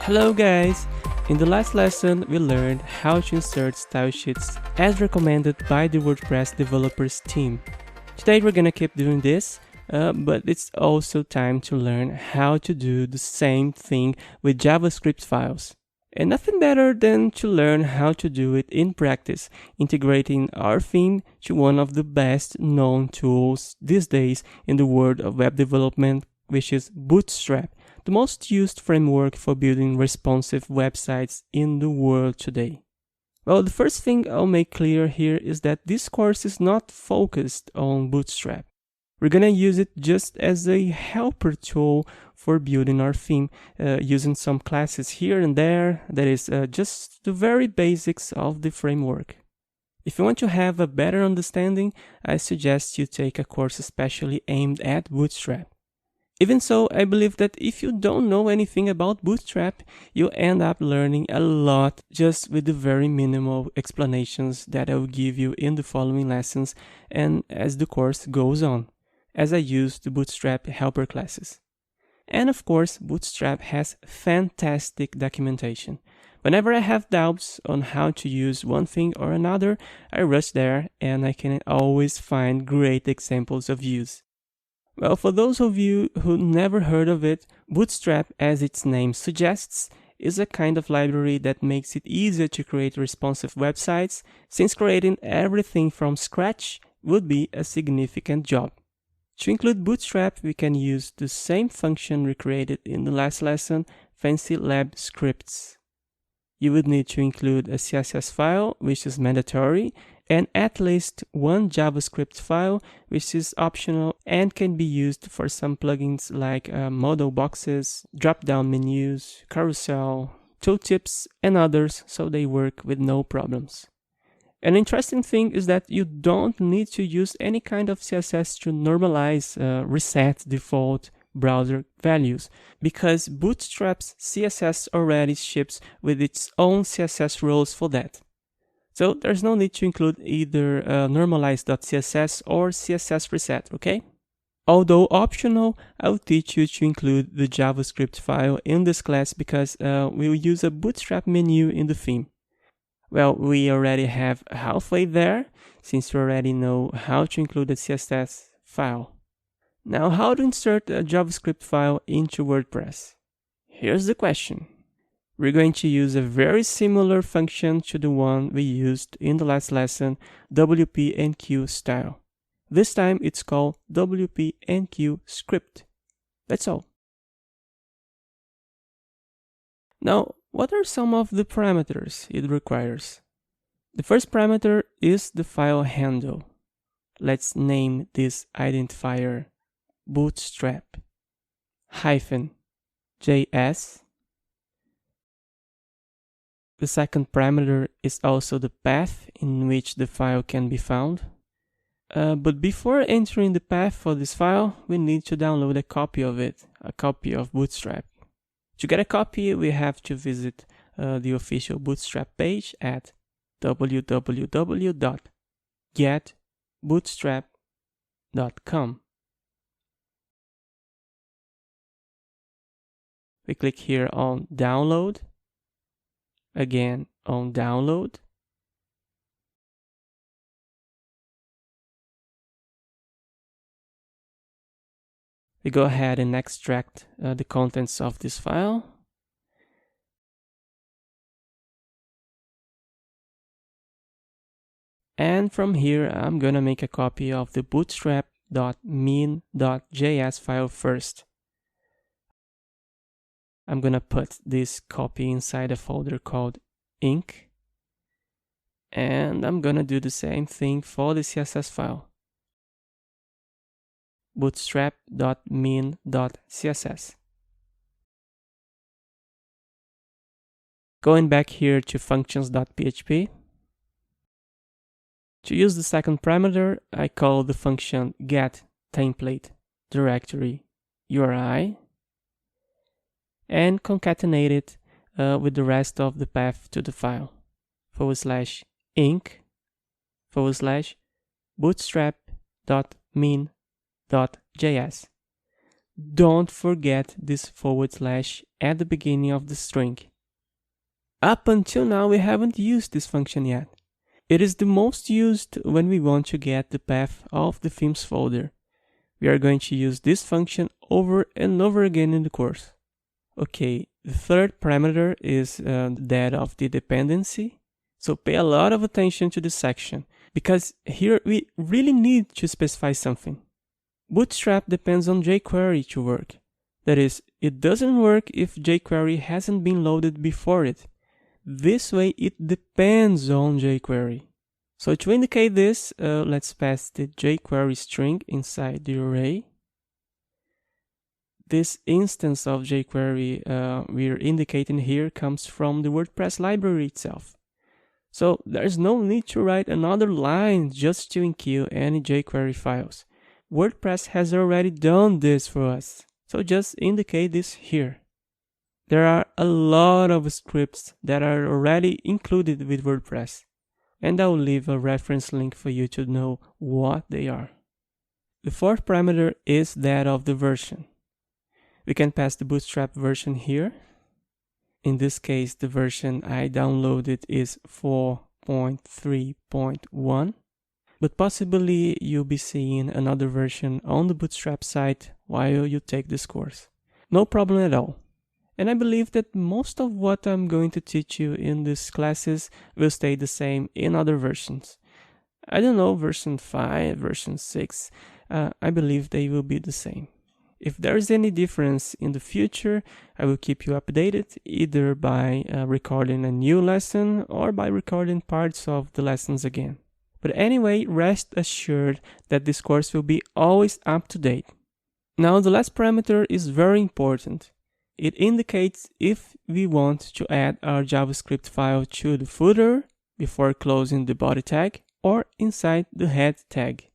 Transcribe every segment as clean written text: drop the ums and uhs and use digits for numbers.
Hello guys! In the last lesson, we learned how to insert style sheets as recommended by the WordPress developers team. Today we're gonna keep doing this, but it's also time to learn how to do the same thing with JavaScript files. And nothing better than to learn how to do it in practice, integrating our theme to one of the best known tools these days in the world of web development, which is Bootstrap, the most used framework for building responsive websites in the world today. Well, the first thing I'll make clear here is that this course is not focused on Bootstrap. We're gonna use it just as a helper tool for building our theme, using some classes here and there. That is just the very basics of the framework. If you want to have a better understanding, I suggest you take a course especially aimed at Bootstrap. Even so, I believe that if you don't know anything about Bootstrap, you'll end up learning a lot just with the very minimal explanations that I will give you in the following lessons and as the course goes on, as I use the Bootstrap helper classes. And of course, Bootstrap has fantastic documentation. Whenever I have doubts on how to use one thing or another, I rush there and I can always find great examples of use. Well, for those of you who never heard of it, Bootstrap, as its name suggests, is a kind of library that makes it easier to create responsive websites, since creating everything from scratch would be a significant job. To include Bootstrap, we can use the same function we created in the last lesson, Fancy Lab Scripts. You would need to include a CSS file, which is mandatory, and at least one JavaScript file, which is optional and can be used for some plugins like modal boxes, drop-down menus, carousel, tooltips, and others, so they work with no problems. An interesting thing is that you don't need to use any kind of CSS to normalize, reset default browser values, because Bootstrap's CSS already ships with its own CSS rules for that. So there's no need to include either normalize.css or CSS reset, okay? Although optional, I'll teach you to include the JavaScript file in this class because we'll use a Bootstrap menu in the theme. Well, we already have halfway there, since we already know how to include a CSS file. Now, how to insert a JavaScript file into WordPress? Here's the question. We're going to use a very similar function to the one we used in the last lesson, WP-Enqueue style. This time it's called WP-Enqueue script. That's all. Now, what are some of the parameters it requires? The first parameter is the file handle. Let's name this identifier bootstrap -js. The second parameter is also the path in which the file can be found. But before entering the path for this file, we need to download a copy of it, a copy of Bootstrap. To get a copy, we have to visit the official Bootstrap page at www.getbootstrap.com. We click here on Download. Again on Download. We go ahead and extract the contents of this file. And from here, I'm gonna make a copy of the bootstrap.min.js file first. I'm gonna put this copy inside a folder called Inc. And I'm gonna do the same thing for the CSS file. bootstrap.min.css. Going back here to functions.php. To use the second parameter, I call the function getTemplate_directory URI and concatenate it with the rest of the path to the file. /inc bootstrap.min.js. Don't forget this forward slash at the beginning of the string. Up until now, we haven't used this function yet. It is the most used when we want to get the path of the themes folder. We are going to use this function over and over again in the course. Okay, the third parameter is that of the dependency. So pay a lot of attention to this section, because here we really need to specify something. Bootstrap depends on jQuery to work. That is, it doesn't work if jQuery hasn't been loaded before it. This way it depends on jQuery. So to indicate this, let's pass the jQuery string inside the array. This instance of jQuery we're indicating here comes from the WordPress library itself. So there's no need to write another line just to include any jQuery files. WordPress has already done this for us. So just indicate this here. There are a lot of scripts that are already included with WordPress, and I'll leave a reference link for you to know what they are. The fourth parameter is that of the version. We can pass the Bootstrap version here. In this case, the version I downloaded is 4.3.1, but possibly you'll be seeing another version on the Bootstrap site while you take this course. No problem at all. And I believe that most of what I'm going to teach you in these classes will stay the same in other versions. I don't know, version 5, version 6, I believe they will be the same. If there is any difference in the future, I will keep you updated either by recording a new lesson or by recording parts of the lessons again. But anyway, rest assured that this course will be always up to date. Now the last parameter is very important. It indicates if we want to add our JavaScript file to the footer before closing the body tag or inside the head tag.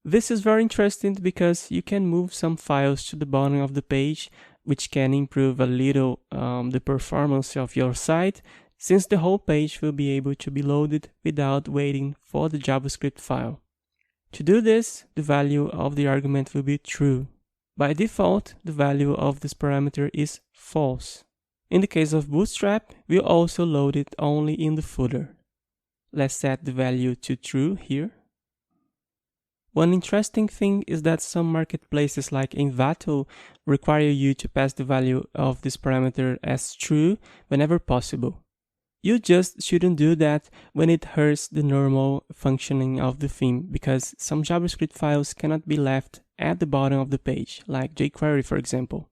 This is very interesting because you can move some files to the bottom of the page, which can improve a little the performance of your site, since the whole page will be able to be loaded without waiting for the JavaScript file. To do this, the value of the argument will be true. By default, the value of this parameter is false. In the case of Bootstrap, we'll also load it only in the footer. Let's set the value to true here. One interesting thing is that some marketplaces like Envato require you to pass the value of this parameter as true whenever possible. You just shouldn't do that when it hurts the normal functioning of the theme, because some JavaScript files cannot be left at the bottom of the page, like jQuery for example.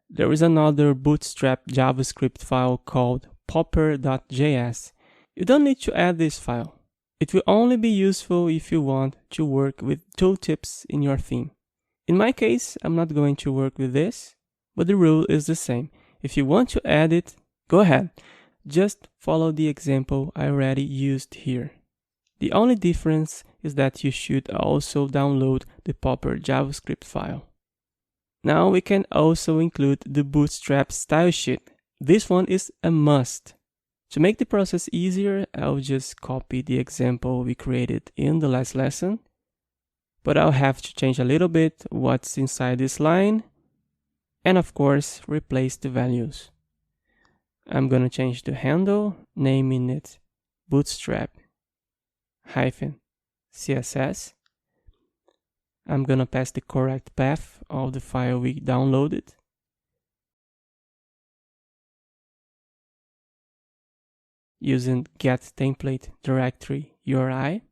There is another Bootstrap JavaScript file called popper.js. You don't need to add this file. It will only be useful if you want to work with tooltips in your theme. In my case, I'm not going to work with this, but the rule is the same. If you want to add it, go ahead. Just follow the example I already used here. The only difference is that you should also download the Popper JavaScript file. Now we can also include the Bootstrap style sheet. This one is a must. To make the process easier, I'll just copy the example we created in the last lesson, but I'll have to change a little bit what's inside this line, and of course replace the values. I'm gonna change the handle, naming it bootstrap-css. I'm gonna pass the correct path of the file we downloaded. Using getTemplate directory URI.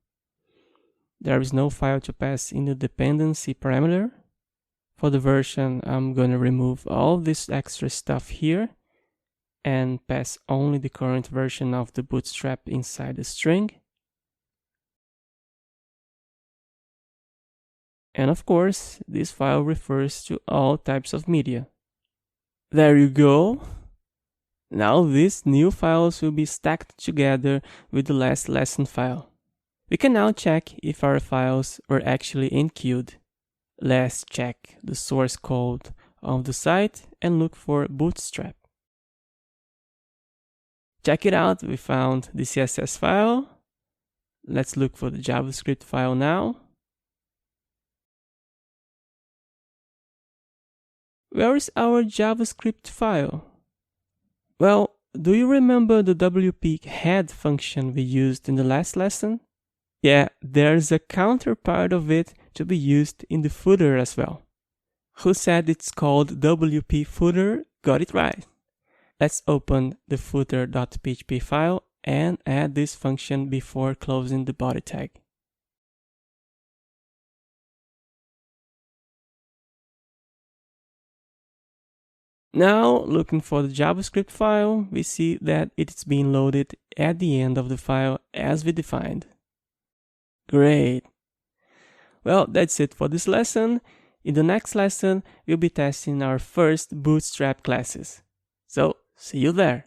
There is no file to pass in the dependency parameter. For the version, I'm gonna remove all this extra stuff here and pass only the current version of the Bootstrap inside the string. And of course, this file refers to all types of media. There you go. Now these new files will be stacked together with the last lesson file. We can now check if our files were actually included. Let's check the source code of the site and look for Bootstrap. Check it out, we found the CSS file, Let's look for the JavaScript file now. Where is our JavaScript file? Well, do you remember the WP head function we used in the last lesson? Yeah, there's a counterpart of it to be used in the footer as well. Who said it's called WP footer got it right. Let's open the footer.php file and add this function before closing the body tag. Now, looking for the JavaScript file, we see that it's being loaded at the end of the file as we defined. Great. Well, that's it for this lesson. In the next lesson, we'll be testing our first Bootstrap classes. So, see you there.